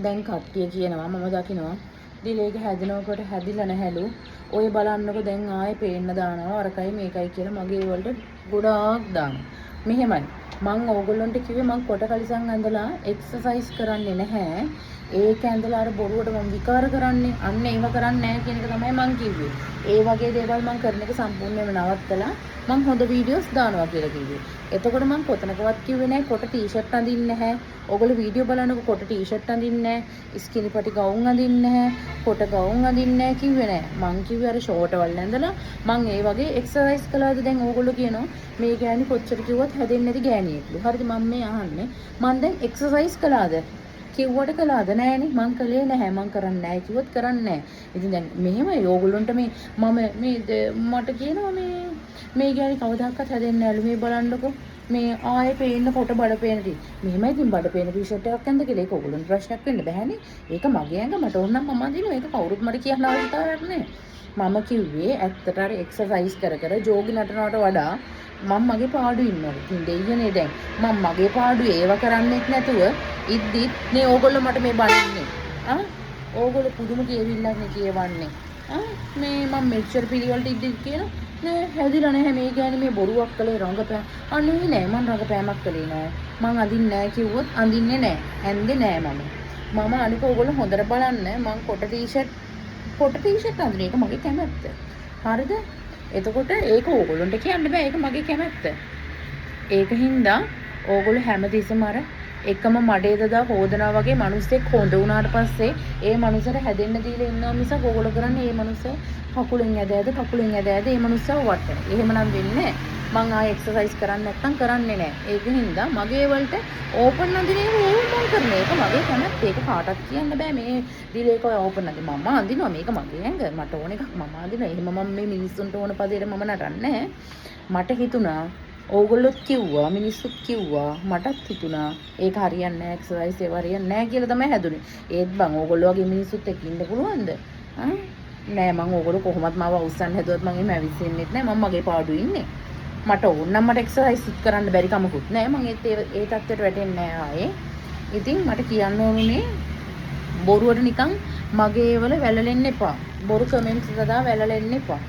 දැන් කට්ටිය කියනවා මම දකිනවා දිලේක හැදෙනකොට හැදිලා නැහැලු. ඔය බලන්නකො දැන් ආයේ පේන්න දානවා අරකයි මේකයි කියලා මගේ වලට ගොඩාක් දානවා. මෙහෙමයි. මං ඕගොල්ලන්ට කිව්වේ මං කොට කලිසම් ඇඳලා එක්සර්සයිස් කරන්නේ නැහැ. ඒක ඇඳලා අර බොරුවට මං විකාර කරන්නේ. අන්න ඒව කරන්නේ නැහැ කියන එක තමයි මං කිව්වේ. ඒ වගේ දේවල් මං කරන එක සම්පූර්ණයෙන්ම නවත්තලා මං හොඳ වීඩියෝස් දානවා කියලා කිව්වේ. එතකොට මං කොතනකවත් කිව්වේ නැහැ කොට ටී-ෂර්ට් අඳින්නේ නැහැ. ඔයගොල්ලෝ වීඩියෝ බලනකොට කොට ටී-ෂර්ට් අඳින්නේ නැහැ. ස්කිනි පටි ගවුම් අඳින්නේ නැහැ. කොට ගවුම් අඳින්නේ නැහැ කිව්වේ නැහැ. මං කිව්වේ අර ෂෝට් වල ඇඳලා මං ඒ වගේ එක්සර්සයිස් කළාද දැන් ඕගොල්ලෝ කියනවා මේ ගෑණි කොච්චර කිව්වත් හැදෙන්නේ නැති ගෑණියෙක්ලු. හරිද මම මේ අහන්නේ. මං දැන් එක්සර්සයිස් කළාද? කිව්වට කළාද නෑනේ මං කළේ නැහැ මං කරන්නේ නැහැ කිව්වොත් කරන්නේ නැහැ. ඉතින් දැන් මෙහෙමයි ඕගොල්ලන්ට මේ මම මේ මට කියනවා මේ ගෑණි කවදාකවත් හැදෙන්නේ නැලු මේ බලන්නකො මේ ආයේ පේන්න කොට බඩ පේන ටි. මෙහෙමයි ඉතින් බඩ පේන ටී-ෂර්ට් එකක් ඇඳ කියලා ඒක ඕගොල්ලන්ට ප්‍රශ්නයක් වෙන්න බෑනේ. ඒක මගේ ඇඟ මට ඕන නම් මම අඳිනවා. ඒක කවුරුත් මට කියන්න අවශ්‍යතාවයක් නැහැ. මම කිව්වේ ඇත්තට අර එක්සර්සයිස් කර ජෝගි නටනවට වඩා මම මගේ පාඩුවේ ඉන්නවා. ඉතින් දෙයියනේ දැන් මම මගේ පාඩුවේ ඒව කරන්නෙත් නැතුව ඉද්දි නේ ඕගොල්ලෝ මට මේ බනින්නේ. ඕගොල්ලෝ පුදුම කියවිල්ලක් නේ කියවන්නේ. මේ මම මෙච්චර පිළිවෙලට ඉද්දි කියන නෑ හැදිලා නැහැ මේ ගෑණි මේ බොරුවක් කළේ රංගපෑම. අනේ නෑ මම රංගපෑමක් කළේ නෑ. මං අඳින්නේ නෑ කිව්වොත් අඳින්නේ නෑ. ඇන්දේ නෑ මම අනික ඕගොල්ලෝ හොඳට බලන්න මං කොට ටී-ෂර්ට් අඳින එක මගේ කැමැත්ත. හරිද? එතකොට ඒක ඕගොල්ලන්ට කියන්න බෑ ඒක මගේ කැමැත්ත. ඒක හින්දා ඕගොල්ලෝ හැමතිස්සෙම අර එකම මඩේ දදා හොදනවා වගේ මිනිස්සෙක් හොඳ වුණාට පස්සේ ඒ මනුස්සර හැදෙන්න දීලා ඉන්නවා මිසක් ඕගොල්ලෝ කරන්නේ ඒ මනුස්ස කකුලෙන් ඇද ඒ මනුස්සව වටන. එහෙම නම් වෙන්නේ මං ආයෙ එක්සර්සයිස් කරන්නේ නැත්නම් කරන්නේ නැහැ. ඒක හින්දා මගේ වලට ඕපන් අඳිනේ මම කරන්නේ. ඒක මගේ කැමැත්ත. ඒක කාටවත් කියන්න බෑ මේ දිලේක ඕපන් අඳින මම අඳිනවා මේක මගේ ඇඟ. මට ඕන එකක් මම අඳිනවා. එහෙම මම මේ මිනිස්සුන්ට ඕන පදේට මම නටන්නේ මට හිතුණා ඕගොල්ලොත් කිව්වා මිනිස්සුත් කිව්වා මටත් හිතුණා ඒක හරියන්නේ නැහැ එක්සර්සයිස් ඒව හරියන්නේ නැහැ කියලා තමයි හැදුනේ. ඒත් බං ඕගොල්ලෝ වගේ මිනිස්සුත් එක්ක ඉන්න පුළුවන්ද? නෑ මං ඕගොල්ලෝ කොහොමත් මාව අවුස්සන්න හැදුවත් මං එහෙම ඇවිස්සෙන්නෙත් නෑ මම මගේ පාඩුවේ ඉන්නේ. මට ඕන නම් මට එක්සර්සයිස් කරන්න බැරි කමකුත් නෑ මං ඒ තත්ත්වයට වැටෙන්නේ නෑ ආයේ. ඉතින් මට කියන්න ඕනුනේ බොරුවට නිකන් මගේ වල වැළලෙන්න එපා. බොරු කමෙන්ට්ස් දාලා වැළලෙන්න එපා.